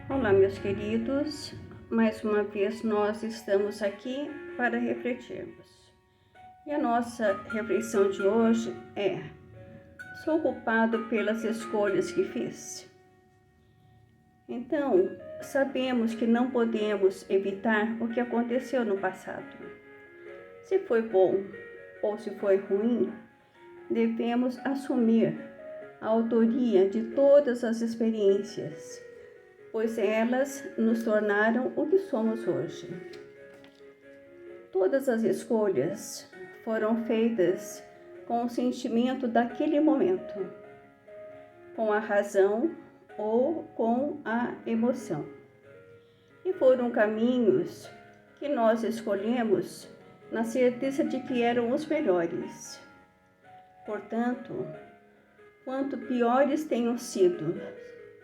Olá, meus queridos, mais uma vez nós estamos aqui para refletirmos. E a nossa reflexão de hoje é: sou culpado pelas escolhas que fiz? Então, sabemos que não podemos evitar o que aconteceu no passado. Se foi bom ou se foi ruim, devemos assumir a autoria de todas as experiências, pois elas nos tornaram o que somos hoje. Todas as escolhas foram feitas com o sentimento daquele momento, com a razão ou com a emoção. E foram caminhos que nós escolhemos na certeza de que eram os melhores. Portanto, quanto piores tenham sido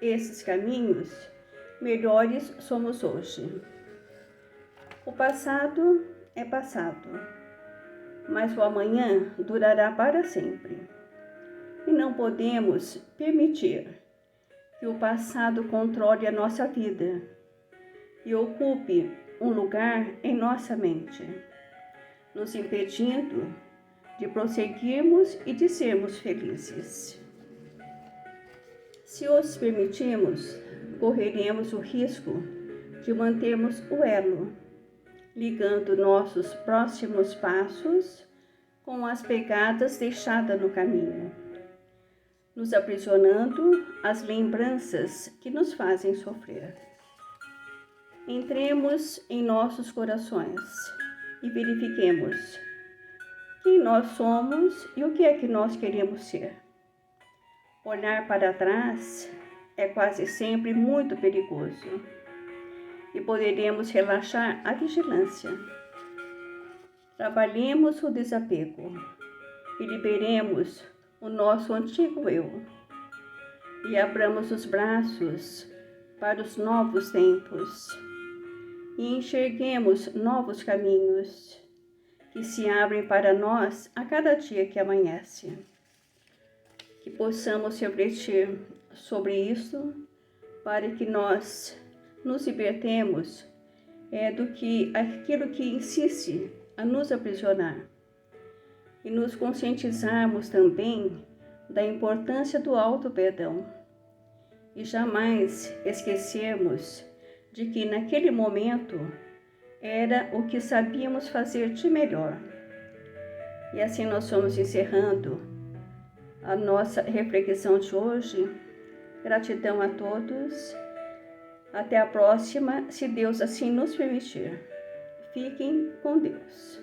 esses caminhos, melhores somos hoje. O passado é passado, mas o amanhã durará para sempre. E não podemos permitir que o passado controle a nossa vida e ocupe um lugar em nossa mente, nos impedindo de prosseguirmos e de sermos felizes. Se os permitirmos, correremos o risco de mantermos o elo, ligando nossos próximos passos com as pegadas deixadas no caminho, nos aprisionando às lembranças que nos fazem sofrer. Entremos em nossos corações e verifiquemos quem nós somos e o que é que nós queremos ser. Olhar para trás é quase sempre muito perigoso e poderemos relaxar a vigilância. Trabalhemos o desapego e liberemos o nosso antigo eu e abramos os braços para os novos tempos e enxerguemos novos caminhos que se abrem para nós a cada dia que amanhece. Que possamos refletir sobre isso para que nós nos libertemos do que aquilo que insiste a nos aprisionar e nos conscientizarmos também da importância do auto-perdão e jamais esquecermos de que naquele momento era o que sabíamos fazer de melhor. E assim nós vamos encerrando a nossa reflexão de hoje. Gratidão a todos. Até a próxima, se Deus assim nos permitir. Fiquem com Deus.